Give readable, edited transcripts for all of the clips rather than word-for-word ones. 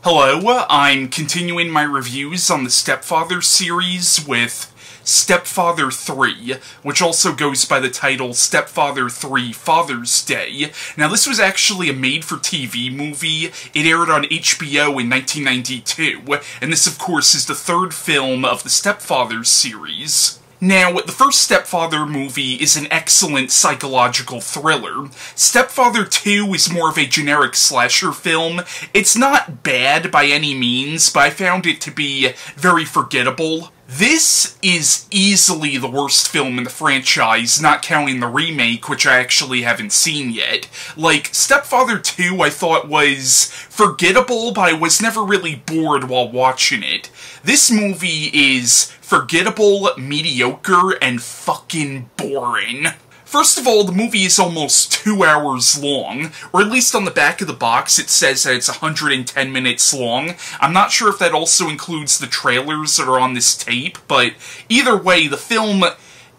Hello, I'm continuing my reviews on the Stepfather series with Stepfather 3, which also goes by the title Stepfather 3 Father's Day. Now, this was actually a made-for-TV movie. It aired on HBO in 1992, and this, of course, is the third film of the Stepfather series. Now, the first Stepfather movie is an excellent psychological thriller. Stepfather 2 is more of a generic slasher film. It's not bad by any means, but I found it to be very forgettable. This is easily the worst film in the franchise, not counting the remake, which I actually haven't seen yet. Like, Stepfather 2 I thought was forgettable, but I was never really bored while watching it. This movie is forgettable, mediocre, and fucking boring. First of all, the movie is almost 2 hours long, or at least on the back of the box it says that it's 110 minutes long. I'm not sure if that also includes the trailers that are on this tape, but either way, the film,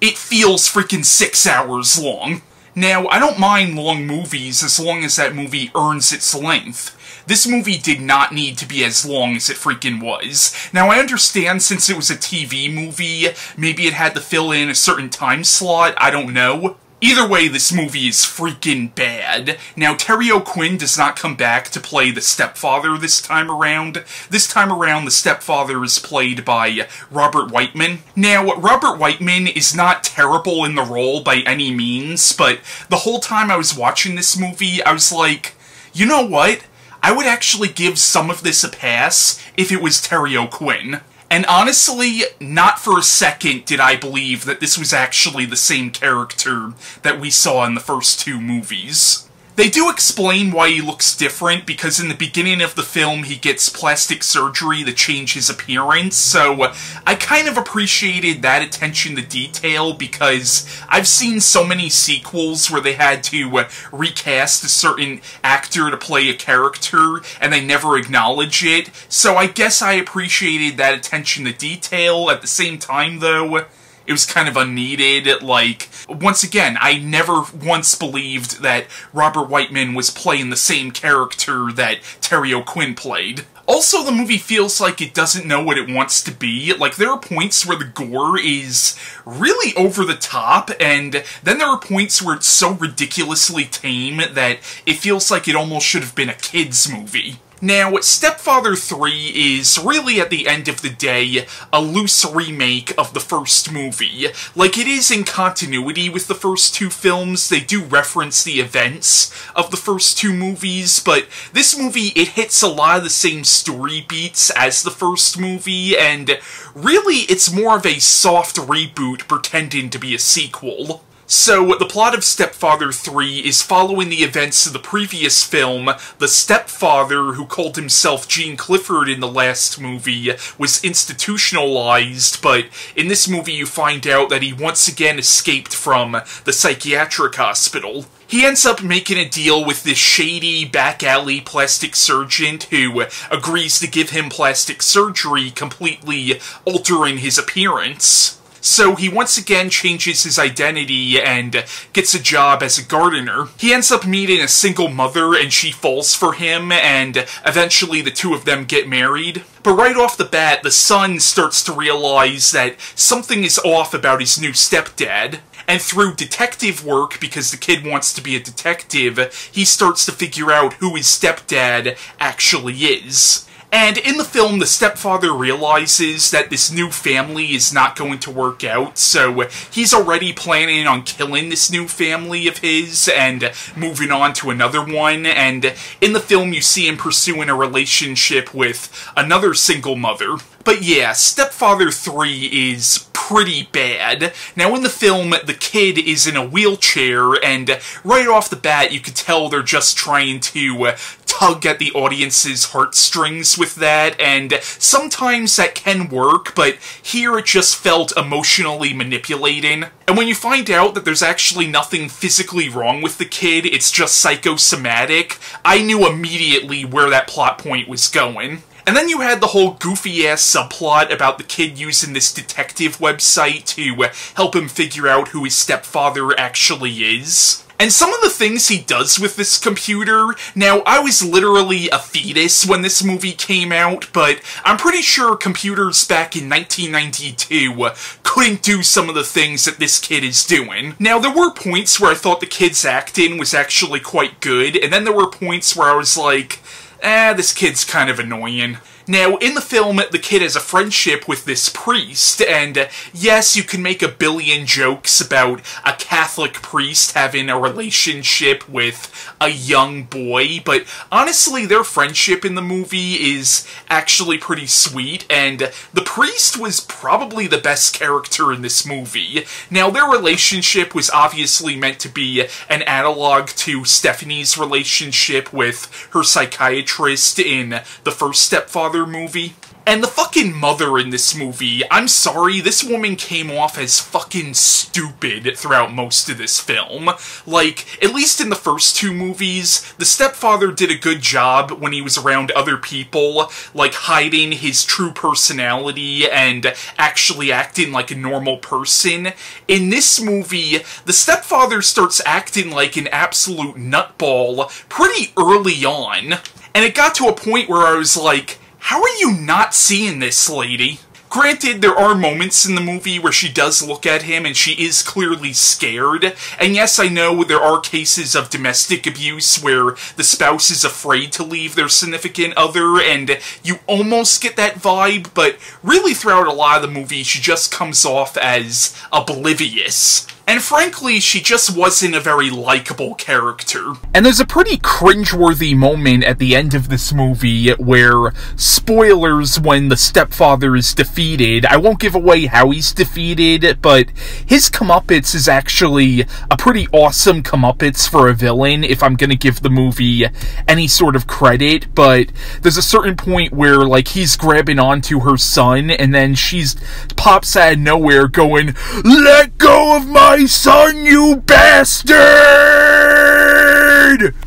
it feels freaking 6 hours long. Now, I don't mind long movies as long as that movie earns its length. This movie did not need to be as long as it freaking was. Now, I understand since it was a TV movie, maybe it had to fill in a certain time slot, I don't know. Either way, this movie is freaking bad. Now, Terry O'Quinn does not come back to play the Stepfather this time around. This time around, the Stepfather is played by Robert Wightman. Now, Robert Wightman is not terrible in the role by any means, but the whole time I was watching this movie, I was like, you know what? I would actually give some of this a pass if it was Terry O'Quinn. And honestly, not for a second did I believe that this was actually the same character that we saw in the first two movies. They do explain why he looks different, because in the beginning of the film he gets plastic surgery to change his appearance, so I kind of appreciated that attention to detail, because I've seen so many sequels where they had to recast a certain actor to play a character, and they never acknowledge it, so I guess I appreciated that attention to detail. At the same time, though, it was kind of unneeded. Like, once again, I never once believed that Robert Wightman was playing the same character that Terry O'Quinn played. Also, the movie feels like it doesn't know what it wants to be. Like, there are points where the gore is really over the top, and then there are points where it's so ridiculously tame that it feels like it almost should have been a kid's movie. Now, Stepfather 3 is really, at the end of the day, a loose remake of the first movie. Like, it is in continuity with the first two films. They do reference the events of the first two movies, but this movie, it hits a lot of the same story beats as the first movie, and really, it's more of a soft reboot pretending to be a sequel. So, the plot of Stepfather 3 is following the events of the previous film. The stepfather, who called himself Gene Clifford in the last movie, was institutionalized, but in this movie you find out that he once again escaped from the psychiatric hospital. He ends up making a deal with this shady, back-alley plastic surgeon who agrees to give him plastic surgery, completely altering his appearance. So he once again changes his identity and gets a job as a gardener. He ends up meeting a single mother and she falls for him, and eventually the two of them get married. But right off the bat, the son starts to realize that something is off about his new stepdad. And through detective work, because the kid wants to be a detective, he starts to figure out who his stepdad actually is. And in the film, the stepfather realizes that this new family is not going to work out, so he's already planning on killing this new family of his and moving on to another one, and in the film you see him pursuing a relationship with another single mother. But yeah, Stepfather 3 is pretty bad. Now in the film, the kid is in a wheelchair, and right off the bat you could tell they're just trying to tug at the audience's heartstrings with that, and sometimes that can work, but here it just felt emotionally manipulating. And when you find out that there's actually nothing physically wrong with the kid, it's just psychosomatic, I knew immediately where that plot point was going. And then you had the whole goofy-ass subplot about the kid using this detective website to help him figure out who his stepfather actually is. And some of the things he does with this computer, now, I was literally a fetus when this movie came out, but I'm pretty sure computers back in 1992 couldn't do some of the things that this kid is doing. Now, there were points where I thought the kid's acting was actually quite good, and then there were points where I was like, this kid's kind of annoying. Now, in the film, the kid has a friendship with this priest, and yes, you can make a billion jokes about a Catholic priest having a relationship with a young boy, but honestly, their friendship in the movie is actually pretty sweet, and the priest was probably the best character in this movie. Now, their relationship was obviously meant to be an analog to Stephanie's relationship with her psychiatrist in the first Stepfather movie. And the fucking mother in this movie, I'm sorry, this woman came off as fucking stupid throughout most of this film. Like, at least in the first two movies, the stepfather did a good job when he was around other people, like hiding his true personality and actually acting like a normal person. In this movie, the stepfather starts acting like an absolute nutball pretty early on. And it got to a point where I was like, how are you not seeing this, lady? Granted, there are moments in the movie where she does look at him and she is clearly scared. And yes, I know there are cases of domestic abuse where the spouse is afraid to leave their significant other, and you almost get that vibe, but really throughout a lot of the movie, she just comes off as oblivious. And frankly, she just wasn't a very likable character. And there's a pretty cringeworthy moment at the end of this movie where, spoilers, when the stepfather is defeated, I won't give away how he's defeated, but his comeuppance is actually a pretty awesome comeuppance for a villain, if I'm gonna give the movie any sort of credit, but there's a certain point where, like, he's grabbing onto her son, and then she's pops out of nowhere going, "Let go of my son, you bastard!"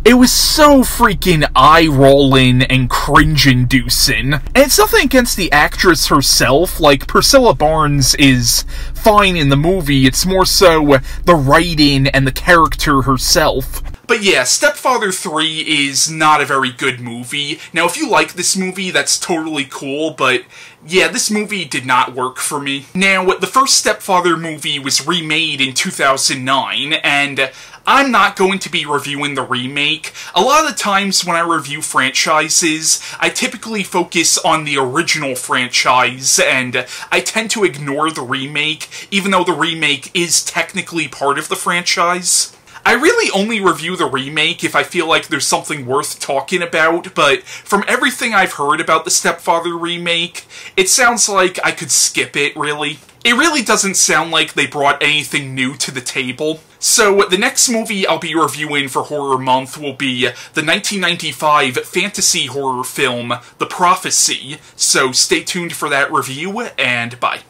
It was so freaking eye-rolling and cringe-inducing. And it's nothing against the actress herself, like, Priscilla Barnes is fine in the movie, it's more so the writing and the character herself. But yeah, Stepfather 3 is not a very good movie. Now, if you like this movie, that's totally cool, but yeah, this movie did not work for me. Now, the first Stepfather movie was remade in 2009, and I'm not going to be reviewing the remake. A lot of the times when I review franchises, I typically focus on the original franchise, and I tend to ignore the remake, even though the remake is technically part of the franchise. I really only review the remake if I feel like there's something worth talking about, but from everything I've heard about the Stepfather remake, it sounds like I could skip it, really. It really doesn't sound like they brought anything new to the table. So, the next movie I'll be reviewing for Horror Month will be the 1995 fantasy horror film, The Prophecy, so stay tuned for that review, and bye.